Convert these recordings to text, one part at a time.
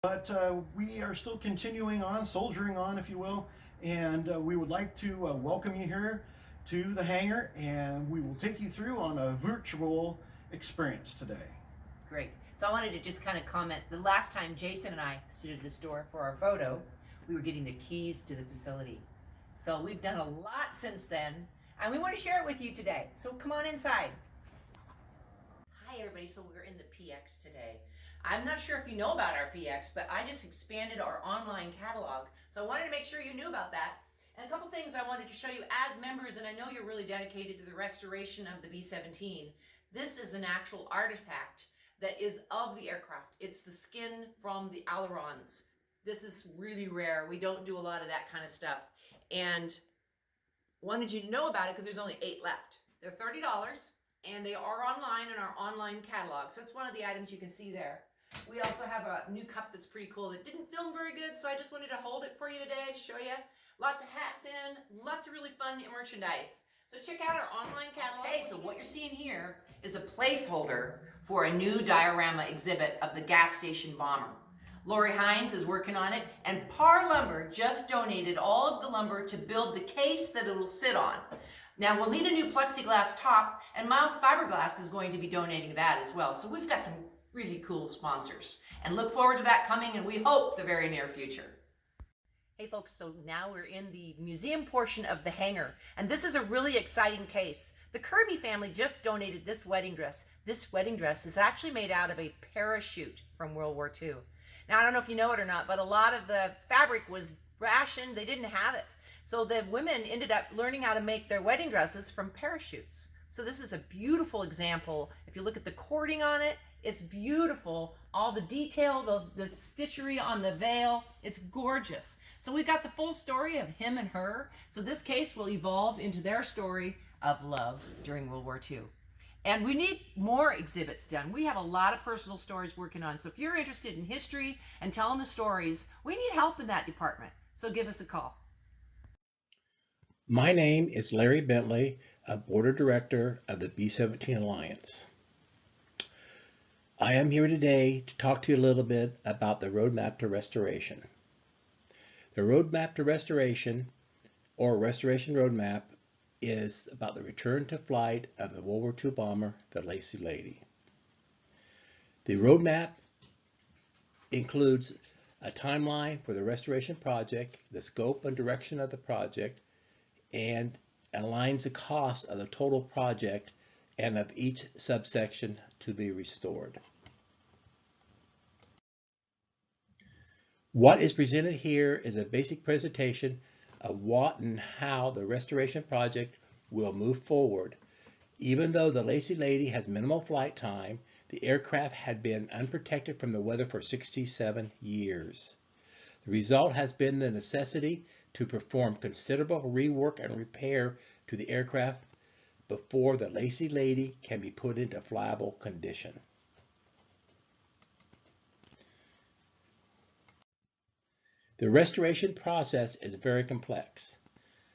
But we are still continuing on, soldiering on, if you will, and we would like to welcome you here to the hangar, and we will take you through on a virtual experience today. Great. So I wanted to just kind of comment. The last time Jayson and I stood at this door for our photo, we were getting the keys to the facility. So we've done a lot since then, and we want to share it with you today. So come on inside. Hi everybody, so we're in the PX today. I'm not sure if you know about our PX, but I just expanded our online catalog. So I wanted to make sure you knew about that. And a couple things I wanted to show you as members, and I know you're really dedicated to the restoration of the B-17. This is an actual artifact that is of the aircraft. It's the skin from the ailerons. This is really rare. We don't do a lot of that kind of stuff. And wanted you to know about it because there's only 8 left. They're $30 and they are online in our online catalog. So it's one of the items you can see there. We also have a new cup that's pretty cool that didn't film very good, so I just wanted to hold it for you today to show you. Lots of hats in, lots of really fun merchandise. So check out our online catalog. Okay, so what you're seeing here is a placeholder for a new diorama exhibit of the gas station bomber. Lori Hines is working on it, and Par Lumber just donated all of the lumber to build the case that it will sit on. Now we'll need a new plexiglass top, and Miles Fiberglass is going to be donating that as well. So we've got some really cool sponsors, and look forward to that coming, and we hope the very near future. Hey folks, so now we're in the museum portion of the hangar, and this is a really exciting case. The Kirby family just donated this wedding dress. This wedding dress is actually made out of a parachute from World War II. Now I don't know if you know it or not, but a lot of the fabric was rationed. They didn't have it. So the women ended up learning how to make their wedding dresses from parachutes. So this is a beautiful example. If you look at the cording on it, it's beautiful. All the detail, the stitchery on the veil, it's gorgeous. So we've got the full story of him and her. So this case will evolve into their story of love during World War II. And we need more exhibits done. We have a lot of personal stories working on. So if you're interested in history and telling the stories, we need help in that department. So give us a call. My name is Larry Bentley, a Board of Director of the B-17 Alliance. I am here today to talk to you a little bit about the Roadmap to Restoration. The Roadmap to Restoration, or Restoration Roadmap, is about the return to flight of the World War II bomber, the Lacey Lady. The roadmap includes a timeline for the restoration project, the scope and direction of the project, and aligns the cost of the total project and of each subsection to be restored. What is presented here is a basic presentation of what and how the restoration project will move forward. Even though the Lacey Lady has minimal flight time, the aircraft had been unprotected from the weather for 67 years. The result has been the necessity to perform considerable rework and repair to the aircraft before the Lacey Lady can be put into flyable condition. The restoration process is very complex.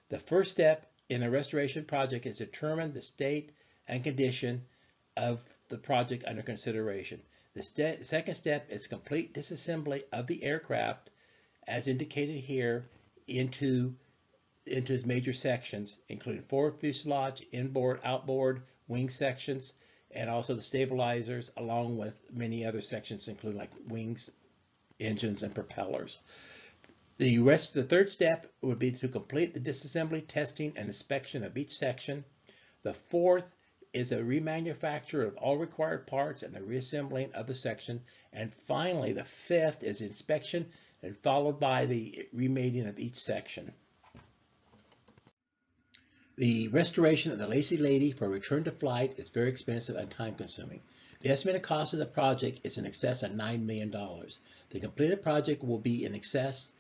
The first step in a restoration project is to determine the state and condition of the project under consideration. The second step is complete disassembly of the aircraft, as indicated here, into its major sections, including forward fuselage, inboard, outboard, wing sections, and also the stabilizers, along with many other sections, including like wings, engines, and propellers. The third step would be to complete the disassembly, testing, and inspection of each section. The fourth is a remanufacture of all required parts and the reassembling of the section. And finally, the fifth is inspection, and followed by the remating of each section. The restoration of the Lacey Lady for return to flight is very expensive and time-consuming. The estimated cost of the project is in excess of $9 million. The completed project will be in excess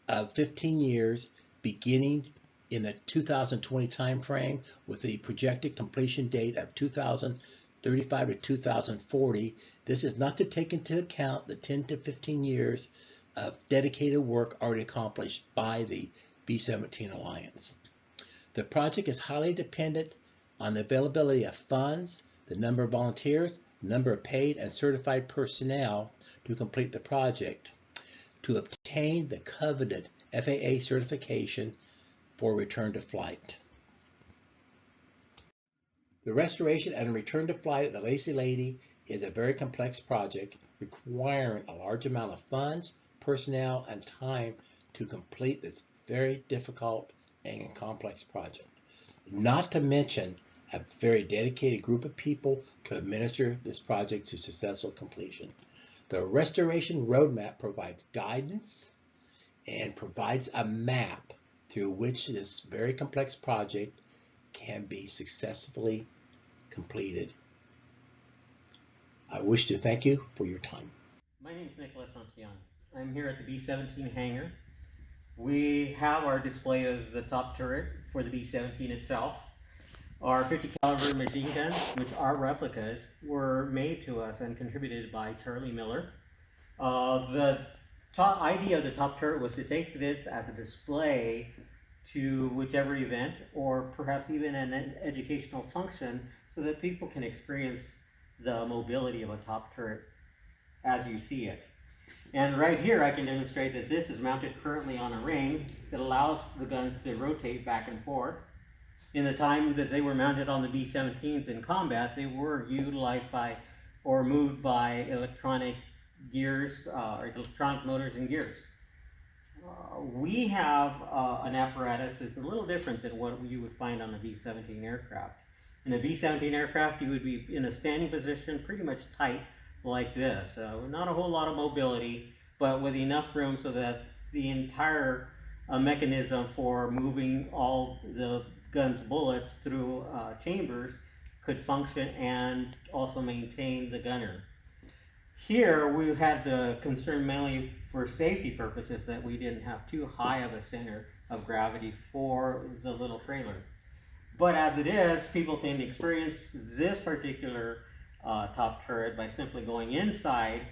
of 15 years, beginning in the 2020 timeframe, with the projected completion date of 2035 to 2040. This is not to take into account the 10 to 15 years of dedicated work already accomplished by the B-17 Alliance. The project is highly dependent on the availability of funds, the number of volunteers, the number of paid and certified personnel to complete the project. to obtain the coveted FAA certification for return to flight. The restoration and return to flight of the Lacey Lady is a very complex project requiring a large amount of funds, personnel, and time to complete this very difficult and complex project. Not to mention a very dedicated group of people to administer this project to successful completion. The restoration roadmap provides guidance and provides a map through which this very complex project can be successfully completed. I wish to thank you for your time. My name is Santillan. I'm here at the B-17 hangar. We have our display of the top turret for the B-17 itself. Our 50 caliber machine guns, which are replicas, were made to us and contributed by Charlie Miller. The idea of the top turret was to take this as a display to whichever event, or perhaps even an educational function, so that people can experience the mobility of a top turret as you see it. And right here I can demonstrate that this is mounted currently on a ring that allows the guns to rotate back and forth. In the time that they were mounted on the B-17s in combat, they were utilized by or moved by electronic gears, or electronic motors and gears. We have an apparatus that's a little different than what you would find on a B-17 aircraft. In a B-17 aircraft, you would be in a standing position, pretty much tight like this. Not a whole lot of mobility, but with enough room so that the entire mechanism for moving all the gun's bullets through chambers could function and also maintain the gunner. Here we had the concern mainly for safety purposes that we didn't have too high of a center of gravity for the little trailer. But as it is, people can experience this particular top turret by simply going inside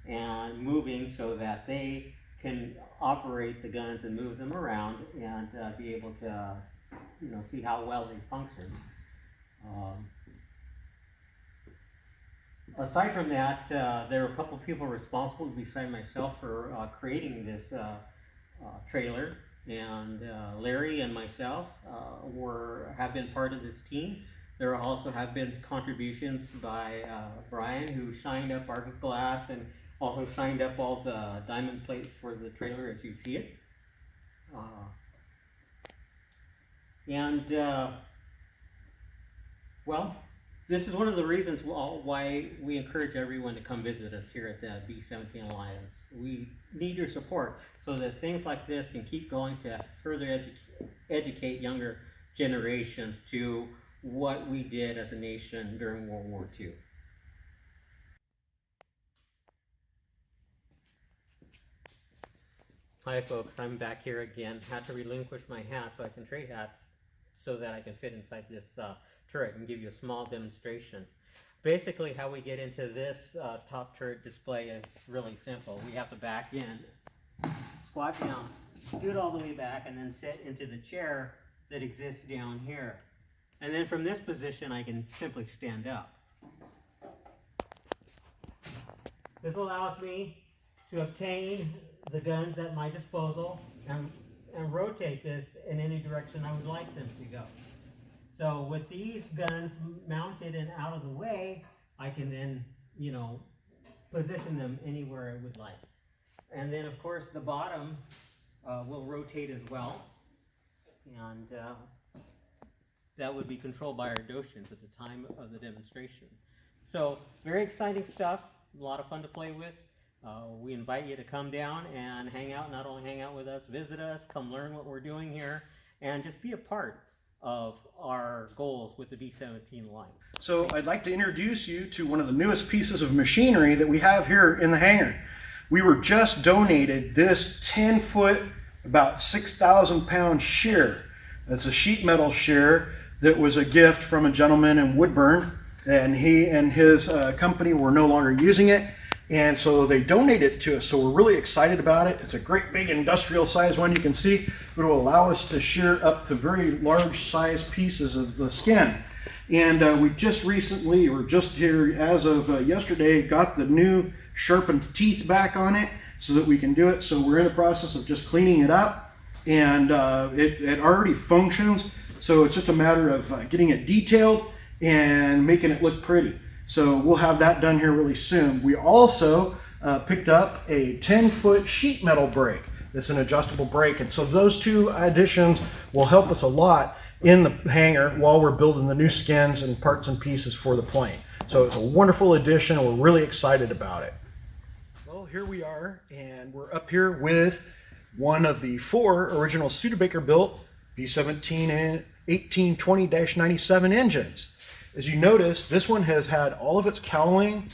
and moving so that they can operate the guns and move them around and be able to see how well they function. Aside from that, there are a couple of people responsible beside myself for creating this trailer, and Larry and myself have been part of this team. There also have been contributions by Brian, who shined up our glass and also shined up all the diamond plate for the trailer as you see it. Well, this is one of the reasons why we encourage everyone to come visit us here at the B-17 Alliance. We need your support so that things like this can keep going to further educate younger generations to what we did as a nation during World War II. Hi folks, I'm back here again. Had to relinquish my hat so I can trade hats so that I can fit inside this turret and give you a small demonstration. Basically how we get into this top turret display is really simple. We have to back in, squat down, scoot all the way back, and then sit into the chair that exists down here. And then from this position I can simply stand up. This allows me to obtain the guns at my disposal and rotate this in any direction I would like them to go. So with these guns mounted and out of the way, I can then, position them anywhere I would like. And then of course the bottom will rotate as well. And that would be controlled by our docents at the time of the demonstration. So very exciting stuff, a lot of fun to play with. We invite you to come down and hang out, not only hang out with us, visit us, come learn what we're doing here, and just be a part of our goals with the B-17 Alliance. So I'd like to introduce you to one of the newest pieces of machinery that we have here in the hangar. We were just donated this 10-foot, about 6,000 pound shear. That's a sheet metal shear that was a gift from a gentleman in Woodburn, and he and his company were no longer using it. And so they donated it to us, so we're really excited about it. It's a great big industrial size one, you can see. It will allow us to shear up to very large size pieces of the skin. And we just recently, or just here as of yesterday, got the new sharpened teeth back on it. so that we can do it. So we're in the process of just cleaning it up, and it already functions. So it's just a matter of getting it detailed and making it look pretty. So we'll have that done here really soon. We also picked up a 10-foot sheet metal brake. It's an adjustable brake, and so those two additions will help us a lot in the hangar while we're building the new skins and parts and pieces for the plane. So it's a wonderful addition, and we're really excited about it. Well, here we are, and we're up here with one of the 4 original Studebaker built B-17 and 1820-97 engines. As you notice, this one has had all of its cowling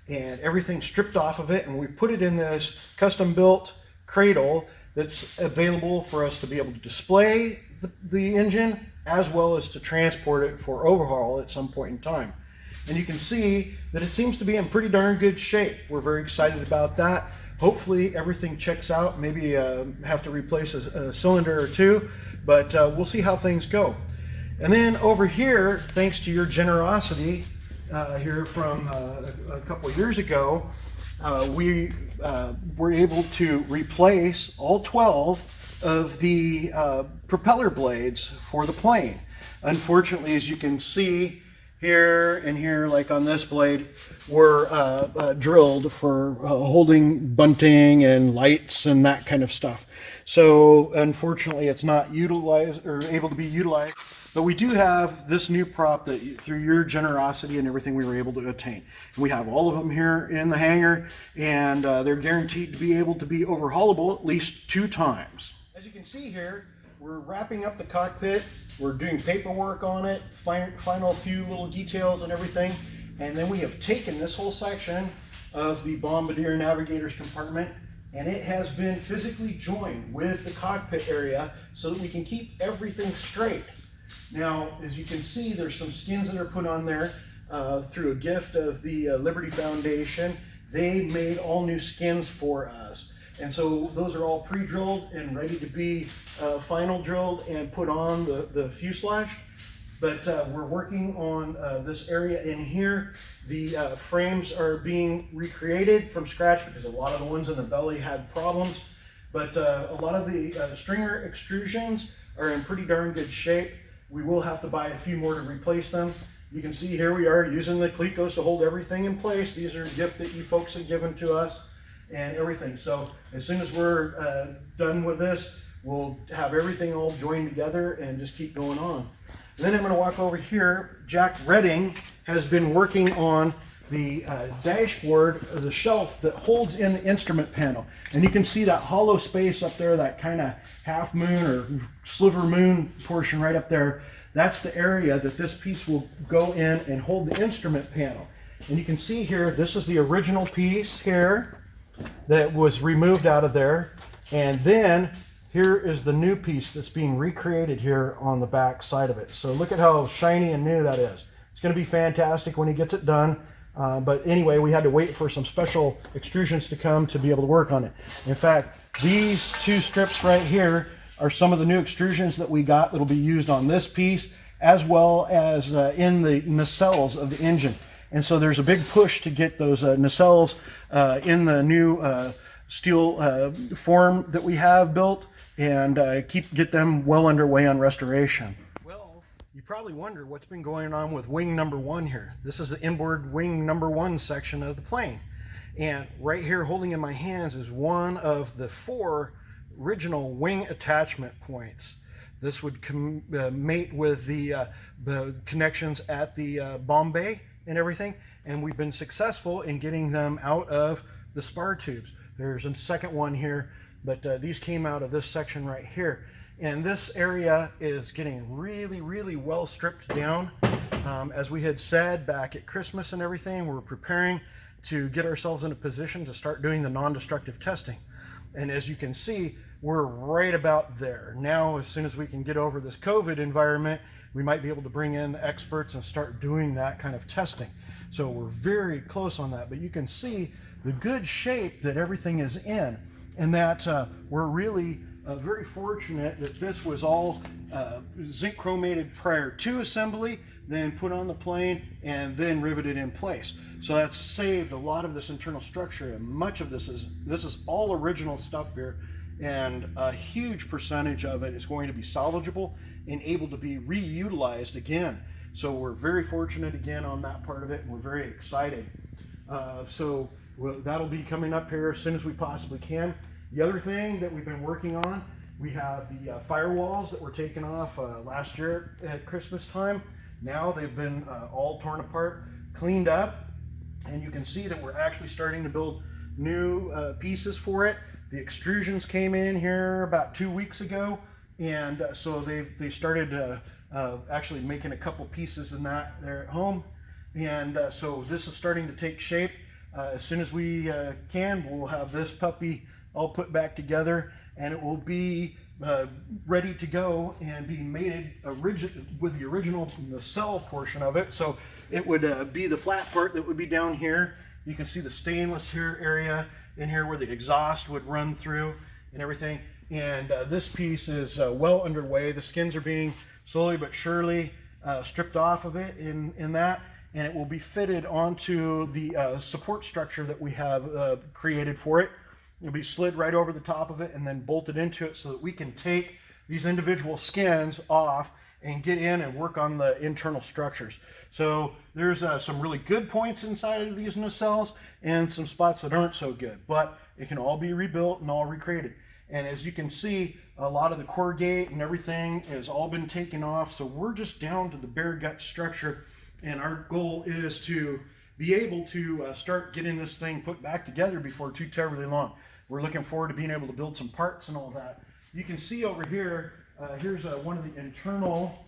and everything stripped off of it, and we put it in this custom built cradle that's available for us to be able to display the engine as well as to transport it for overhaul at some point in time. And you can see that it seems to be in pretty darn good shape. We're very excited about that. Hopefully everything checks out. Maybe have to replace a cylinder or two, but we'll see how things go. And then over here, thanks to your generosity here from a couple of years ago, we were able to replace all 12 of the propeller blades for the plane. Unfortunately, as you can see here and here, like on this blade, were drilled for holding bunting and lights and that kind of stuff. So unfortunately, it's not utilized or able to be utilized. But we do have this new prop that through your generosity and everything we were able to attain. We have all of them here in the hangar, and they're guaranteed to be able to be overhaulable at least 2 times. As you can see here, we're wrapping up the cockpit. We're doing paperwork on it, final few little details and everything. And then we have taken this whole section of the Bombardier Navigator's compartment, and it has been physically joined with the cockpit area so that we can keep everything straight. Now, as you can see, there's some skins that are put on there through a gift of the Liberty Foundation. They made all new skins for us. And so those are all pre-drilled and ready to be final drilled and put on the fuselage. But we're working on this area in here. The frames are being recreated from scratch because a lot of the ones in the belly had problems. But a lot of the stringer extrusions are in pretty darn good shape. We will have to buy a few more to replace them. You can see here we are using the Clecos to hold everything in place. These are gifts that you folks have given to us and everything. So as soon as we're done with this, we'll have everything all joined together and just keep going on. And then I'm going to walk over here. Jack Redding has been working on the dashboard, the shelf that holds in the instrument panel. And you can see that hollow space up there, that kind of half moon or sliver moon portion right up there. That's the area that this piece will go in and hold the instrument panel. And you can see here, this is the original piece here that was removed out of there. And then here is the new piece that's being recreated here on the back side of it. So look at how shiny and new that is. It's going to be fantastic when he gets it done. But anyway, we had to wait for some special extrusions to come to be able to work on it. In fact, these 2 strips right here are some of the new extrusions that we got that'll be used on this piece, as well as in the nacelles of the engine. And so there's a big push to get those nacelles in the new steel form that we have built and get them well underway on restoration. You probably wonder what's been going on with wing number 1 here. This is the inboard wing number 1 section of the plane. And right here holding in my hands is one of the 4 original wing attachment points. This would mate with the connections at the bomb bay and everything. And we've been successful in getting them out of the spar tubes. There's a second one here, but these came out of this section right here. And this area is getting really, really well stripped down. As we had said back at Christmas and everything, we're preparing to get ourselves in a position to start doing the non-destructive testing. And as you can see, we're right about there. Now, as soon as we can get over this COVID environment, we might be able to bring in the experts and start doing that kind of testing. So we're very close on that, but you can see the good shape that everything is in, and that we're really very fortunate that this was all zinc chromated prior to assembly, then put on the plane, and then riveted in place. So that's saved a lot of this internal structure, and much of this is all original stuff here, and a huge percentage of it is going to be salvageable and able to be reutilized again. So we're very fortunate again on that part of it, and we're very excited. That'll be coming up here as soon as we possibly can. The other thing that we've been working on, we have the firewalls that were taken off last year at Christmas time. Now they've been all torn apart, cleaned up, and you can see that we're actually starting to build new pieces for it. The extrusions came in here about 2 weeks ago, and so they started actually making a couple pieces in that there at home, and so this is starting to take shape. As soon as we can, we'll have this puppy all put back together, and it will be ready to go and be mated with the original nacelle portion of it. So it would be the flat part that would be down here. You can see the stainless here area in here where the exhaust would run through and everything. And this piece is well underway. The skins are being slowly but surely stripped off of it in that, and it will be fitted onto the support structure that we have created for it. It'll be slid right over the top of it and then bolted into it so that we can take these individual skins off and get in and work on the internal structures. So there's some really good points inside of these nacelles and some spots that aren't so good, but it can all be rebuilt and all recreated. And as you can see, a lot of the core gate and everything has all been taken off, so we're just down to the bare gut structure, and our goal is to be able to start getting this thing put back together before too terribly long. We're looking forward to being able to build some parts and all that. You can see over here, here's one of the internal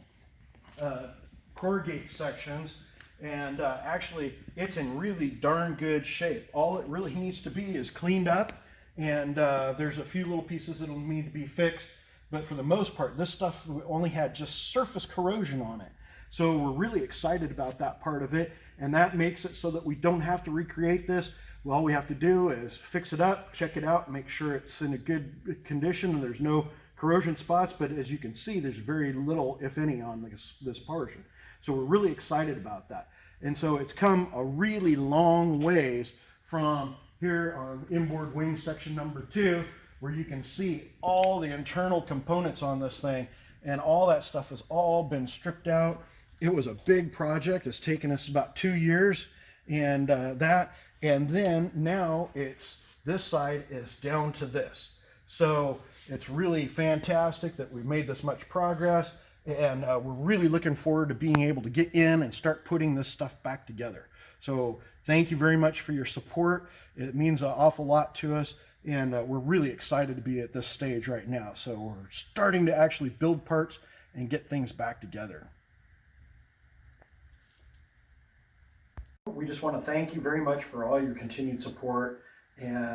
core gate sections, and actually it's in really darn good shape. All it really needs to be is cleaned up, and there's a few little pieces that'll need to be fixed, but for the most part this stuff only had just surface corrosion on it. So we're really excited about that part of it, and that makes it so that we don't have to recreate this. All we have to do is fix it up, check it out, make sure it's in a good condition and there's no corrosion spots, but as you can see, there's very little, if any, on this portion. So we're really excited about that. And so it's come a really long ways from here on inboard wing section number 2, where you can see all the internal components on this thing, and all that stuff has all been stripped out. It was a big project. It's taken us about 2 years, and and then now this side is down to this. So it's really fantastic that we've made this much progress, and we're really looking forward to being able to get in and start putting this stuff back together. So thank you very much for your support. It means an awful lot to us, and we're really excited to be at this stage right now. So we're starting to actually build parts and get things back together. We just want to thank you very much for all your continued support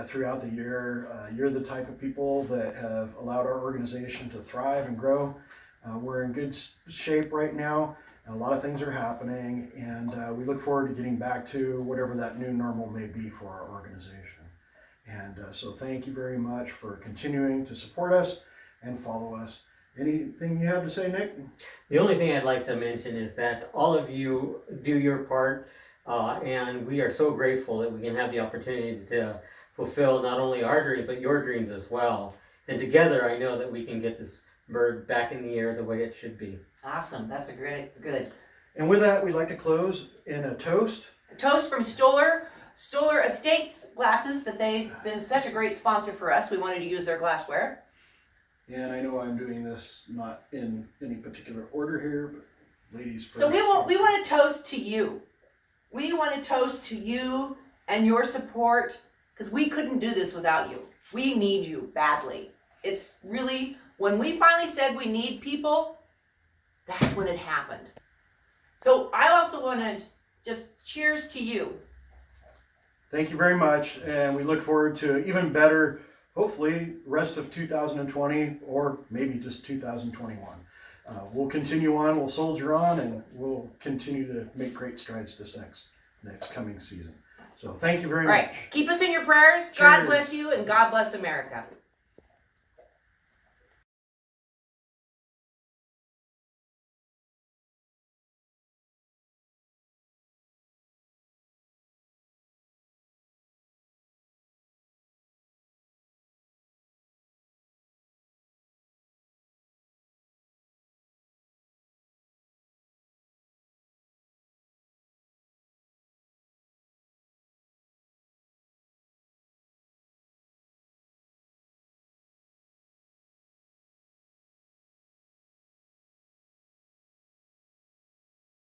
throughout the year. You're the type of people that have allowed our organization to thrive and grow. We're in good shape right now. A lot of things are happening, and we look forward to getting back to whatever that new normal may be for our organization. And so thank you very much for continuing to support us and follow us. Anything you have to say, Nick? The only thing I'd like to mention is that all of you do your part. And we are so grateful that we can have the opportunity to fulfill not only our dreams, but your dreams as well. And together, I know that we can get this bird back in the air the way it should be. Awesome. That's a good. And with that, we'd like to close in a toast. A toast from Stoller Estates glasses, that they've been such a great sponsor for us. We wanted to use their glassware. And I know I'm doing this not in any particular order here, but ladies first. So we want to toast to you. We want to toast to you and your support, because we couldn't do this without you. We need you badly. It's really, when we finally said we need people, that's when it happened. So I also want to just cheers to you. Thank you very much, and we look forward to even better, hopefully, rest of 2020, or maybe just 2021. We'll continue on, we'll soldier on, and we'll continue to make great strides this next coming season. So thank you very much. Keep us in your prayers. Cheers. God bless you, and God bless America.